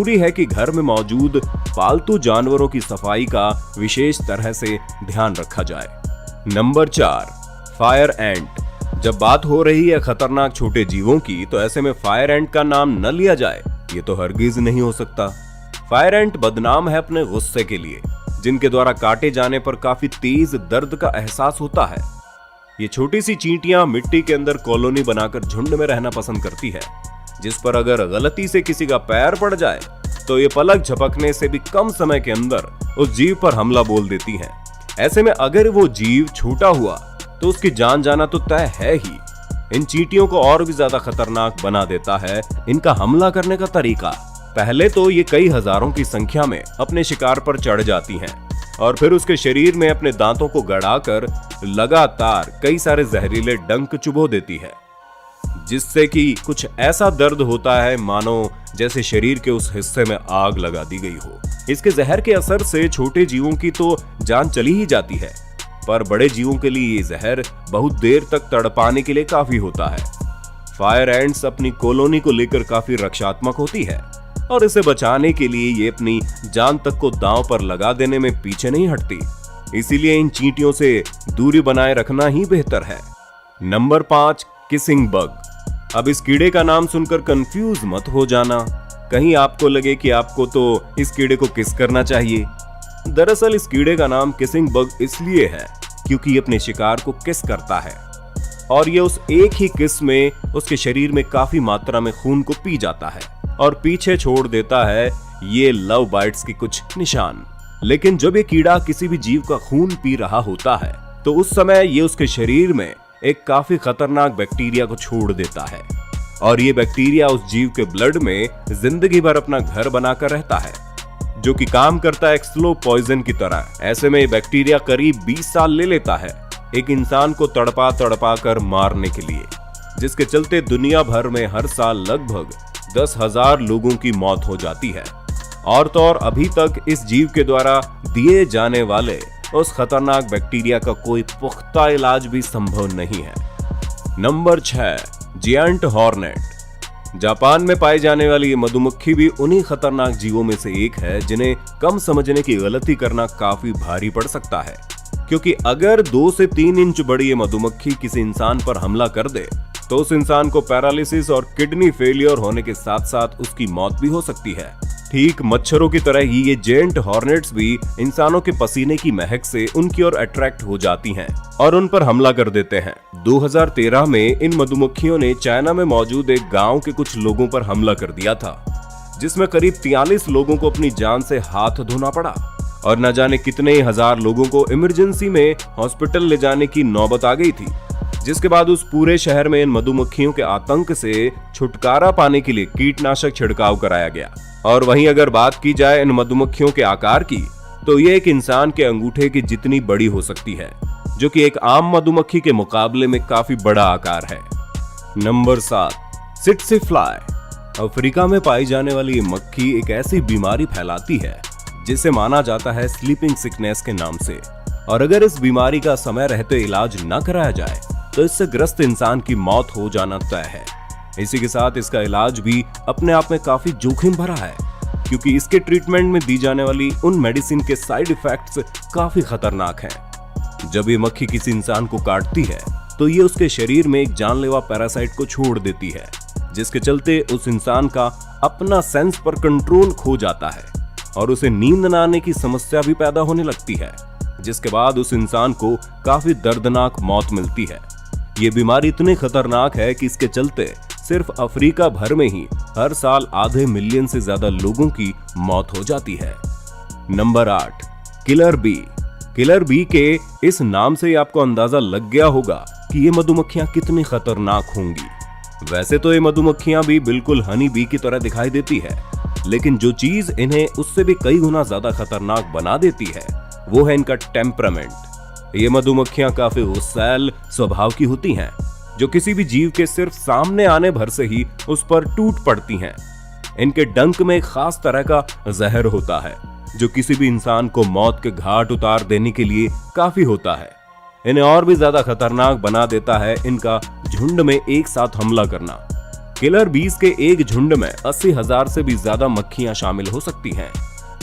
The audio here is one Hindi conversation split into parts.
जरूरी है कि घर में मौजूद पालतू जानवरों की सफाई का विशेष तरह से ध्यान रखा जाए। नंबर 4, फायर एंट। जब बात हो रही है खतरनाक छोटे जीवों की, तो ऐसे में फायर एंट का नाम न लिया जाए ये तो हरगिज नहीं हो सकता। फायर एंट बदनाम है अपने गुस्से के लिए, जिनके द्वारा काटे जाने पर काफी तेज दर्द का एहसास होता है। ये छोटी सी चींटियां मिट्टी के अंदर कॉलोनी बनाकर झुंड में रहना पसंद करती है, जिस पर अगर गलती से किसी का पैर पड़ जाए तो ये पलक झपकने से भी कम समय के अंदर उस जीव पर हमला बोल देती हैं। ऐसे में अगर वो जीव छोटा हुआ तो उसकी जान जाना तो तय है ही। इन चींटियों को और भी ज्यादा खतरनाक बना देता है इनका हमला करने का तरीका। पहले तो ये कई हजारों की संख्या में अपने शिकार पर चढ़ जाती हैं और फिर उसके शरीर में अपने दांतों को गड़ाकर लगातार कई सारे जहरीले डंक चुभो देती है, जिससे कि कुछ ऐसा दर्द होता है मानो जैसे शरीर के उस हिस्से में आग लगा दी गई हो। इसके जहर के असर से छोटे जीवों की तो जान चली ही जाती है, पर बड़े जीवों के लिए ये जहर बहुत देर तक तड़पाने के लिए काफी होता है। फायर एंट्स अपनी कॉलोनी को लेकर काफी रक्षात्मक होती है और इसे बचाने के लिए ये अपनी जान तक को दांव पर लगा देने में पीछे नहीं हटती। इसीलिए इन चींटियों से दूरी बनाए रखना ही बेहतर है। Number 5, kissing bug. अब इस कीड़े का नाम सुनकर कंफ्यूज मत हो जाना, कहीं आपको लगे कि आपको तो इस कीड़े को किस करना चाहिए। दरअसल इस कीड़े का नाम किसिंग बग इसलिए है क्योंकि ये अपने शिकार को किस करता है और ये उस एक ही किस में उसके शरीर में काफी मात्रा में खून को पी जाता है और पीछे छोड़ देता है ये लव बाइट्स की कुछ निशान। लेकिन जब ये कीड़ा किसी भी जीव का खून पी रहा होता है तो उस समय ये उसके शरीर में एक काफी खतरनाक बैक्टीरिया को छोड़ देता है और ये बैक्टीरिया उस जीव के ब्लड में जिंदगी भर अपना घर बनाकर रहता है, जो कि काम करता है एक स्लो पॉइजन की तरह। ऐसे में ये बैक्टीरिया करीब 20 साल ले लेता है एक इंसान को तड़पा तड़पा कर मारने के लिए, जिसके चलते दुनिया भर में हर साल लगभग 10,000 लोगों की मौत हो जाती है। और तो और अभी तक इस जीव के द्वारा दिए जाने वाले उस खतरनाक बैक्टीरिया का कोई पुख्ता इलाज भी संभव नहीं है। Number 6, giant hornet. जापान में पाई जाने वाली ये मधुमक्खी भी उन्हीं खतरनाक जीवों में से एक है जिन्हें कम समझने की गलती करना काफी भारी पड़ सकता है, क्योंकि अगर 2 से 3 इंच बड़ी ये मधुमक्खी किसी इंसान पर हमला कर दे तो उस इंसान को पैरालिसिस और किडनी फेलियर होने के साथ साथ उसकी मौत भी हो सकती है। ठीक मच्छरों की तरह ही ये जेंट हॉर्नेट्स भी इंसानों के पसीने की महक से उनकी ओर अट्रैक्ट हो जाती हैं और उन पर हमला कर देते हैं। 2013 में इन मधुमक्खियों ने चाइना में मौजूद एक गांव के कुछ लोगों पर हमला कर दिया था, जिसमें करीब 43 लोगों को अपनी जान से हाथ धोना पड़ा और न जाने कितने हजार लोगों को इमरजेंसी में हॉस्पिटल ले जाने की नौबत आ गई थी। जिसके बाद उस पूरे शहर में इन मधुमक्खियों के आतंक से छुटकारा पाने के लिए कीटनाशक छिड़काव कराया गया। और वहीं अगर बात की जाए इन मधुमक्खियों के आकार की, तो ये एक इंसान के अंगूठे की जितनी बड़ी हो सकती है, जो कि एक आम मधुमक्खी के मुकाबले में काफी बड़ा आकार है। Number 7, सिट्सी fly. अफ्रीका में पाई जाने वाली ये मक्खी एक ऐसी बीमारी फैलाती है जिसे माना जाता है स्लीपिंग सिकनेस के नाम से, और अगर इस बीमारी का समय रहते इलाज न कराया जाए तो इससे ग्रस्त इंसान की मौत हो जाना तय है। इसी के साथ इसका इलाज भी अपने आप में काफी जोखिम भरा है, क्योंकि इसके ट्रीटमेंट में दी जाने वाली उन मेडिसिन के साइड इफेक्ट्स काफी खतरनाक हैं। जब ये मक्खी किसी इंसान को काटती है तो ये उसके शरीर में एक जानलेवा पैरासाइट को छोड़ देती है, जिसके चलते उस इंसान का अपना सेंस पर कंट्रोल खो जाता है और उसे नींद न आने की समस्या भी पैदा होने लगती है, जिसके बाद उस इंसान को काफी दर्दनाक मौत मिलती है। ये बीमारी इतनी खतरनाक है कि इसके चलते सिर्फ अफ्रीका भर में ही हर साल आधे मिलियन से ज्यादा लोगों की मौत हो जाती है। Number 8, killer bee. Killer bee के इस नाम से आपको अंदाजा लग गया होगा कि ये मधुमक्खियां कितनी खतरनाक होंगी। वैसे तो ये मधुमक्खियां भी बिल्कुल हनी बी की तरह दिखाई देती है, लेकिन जो चीज इन्हें उससे भी कई गुना ज्यादा खतरनाक बना देती है वो है इनका टेम्परामेंट। ये मधुमक्खियां काफी गुस्सैल स्वभाव की होती हैं, जो किसी भी जीव के सिर्फ सामने आने भर से ही उस पर टूट पड़ती हैं। इनके डंक में एक खास तरह का जहर होता है जो किसी भी इंसान को मौत के घाट उतार देने के लिए काफी होता है। इन्हें और भी ज्यादा खतरनाक बना देता है इनका झुंड में एक साथ हमला करना। किलर बीज के एक झुंड में 80,000 से भी ज्यादा मक्खियां शामिल हो सकती हैं,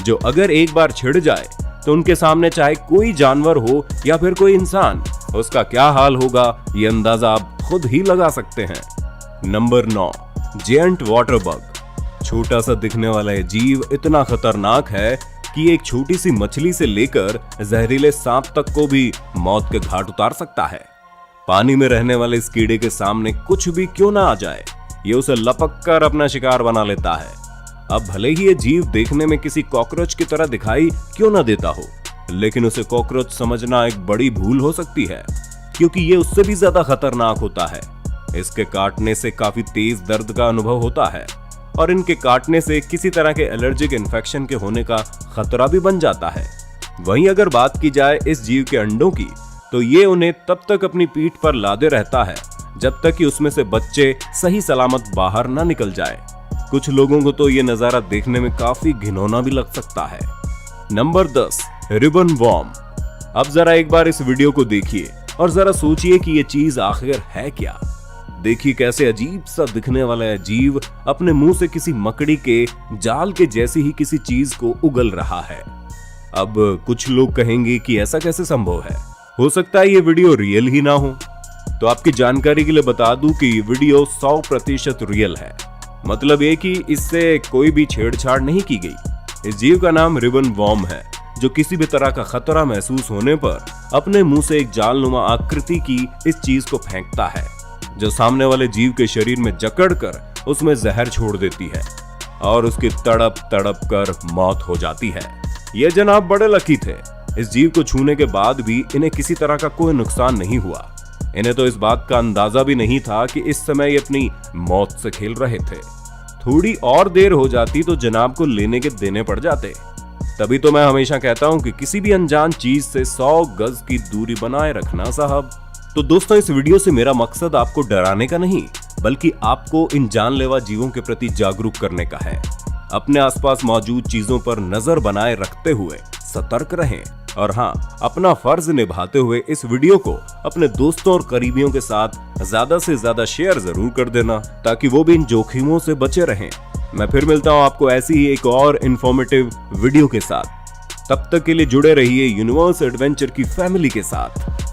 जो अगर एक बार छिड़ जाए तो उनके सामने चाहे कोई जानवर हो या फिर कोई इंसान, उसका क्या हाल होगा ये अंदाजा आप खुद ही लगा सकते हैं। Number 9, giant water bug. छोटा सा दिखने वाला यह जीव इतना खतरनाक है कि एक छोटी सी मछली से लेकर जहरीले सांप तक को भी मौत के घाट उतार सकता है। पानी में रहने वाले इस कीड़े के सामने कुछ भी क्यों ना आ जाए, ये उसे लपक कर अपना शिकार बना लेता है। अब भले ही ये जीव देखने में किसी कॉकरोच की तरह दिखाई क्यों ना देता हो, लेकिन उसे कॉकरोच समझना एक बड़ी भूल हो सकती है, क्योंकि ये उससे भी ज्यादा खतरनाक होता है। इसके काटने से काफी तेज दर्द का अनुभव होता है और इनके काटने से किसी तरह के एलर्जिक इन्फेक्शन के होने का खतरा भी बन जाता है। वहीं अगर बात की जाए इस जीव के अंडों की, तो ये उन्हें तब तक अपनी पीठ पर लादे रहता है जब तक कि उसमें से बच्चे सही सलामत बाहर ना निकल जाए। कुछ लोगों को तो ये नजारा देखने में काफी घिनौना भी लग सकता है। Number 10, ribbon worm. अब जरा एक बार इस वीडियो को देखिए और जरा सोचिए कि ये चीज आखिर है क्या। देखिए कैसे अजीब सा दिखने वाला यह जीव अपने मुंह से किसी मकड़ी के जाल के जैसी ही किसी चीज को उगल रहा है। अब कुछ लोग कहेंगे कि ऐसा कैसे संभव है, हो सकता है ये वीडियो रियल ही ना हो। तो आपकी जानकारी के लिए बता दूं कि ये वीडियो 100% रियल है। मतलब ये कि इससे कोई भी छेड़छाड़ नहीं की गई। इस जीव का नाम रिबन वॉर्म है, जो किसी भी तरह का खतरा महसूस होने पर अपने मुंह से एक जालनुमा आकृति की इस चीज को फेंकता है, जो सामने वाले जीव के शरीर में जकड़कर उसमें जहर छोड़ देती है और उसकी तड़प तड़प कर मौत हो जाती है। ये जनाब बड़े लकी थे। इस जीव को छूने के बाद भी इन्हें किसी तरह का कोई नुकसान नहीं हुआ। इन्हें तो इस बात का अंदाजा भी नहीं था कि इस समय ये अपनी मौत से खेल रहे थे। थोड़ी और देर हो जाती तो जनाब को लेने के देने पड़ जाते। तभी तो मैं हमेशा कहता हूं कि किसी भी अनजान चीज से 100 गज की दूरी बनाए रखना साहब। तो दोस्तों, इस वीडियो से मेरा मकसद आपको डराने का नहीं, बल्कि आपको इन जानलेवा जीवों के प्रति जागरूक करने का है। अपने आसपास मौजूद चीजों पर नजर बनाए रखते हुए सतर्क रहें और हाँ, अपना फर्ज निभाते हुए इस वीडियो को अपने दोस्तों और करीबियों के साथ ज्यादा से ज्यादा शेयर जरूर कर देना, ताकि वो भी इन जोखिमों से बचे रहें। मैं फिर मिलता हूँ आपको ऐसी ही एक और इंफॉर्मेटिव वीडियो के साथ। तब तक के लिए जुड़े रहिए यूनिवर्स एडवेंचर की फैमिली के साथ।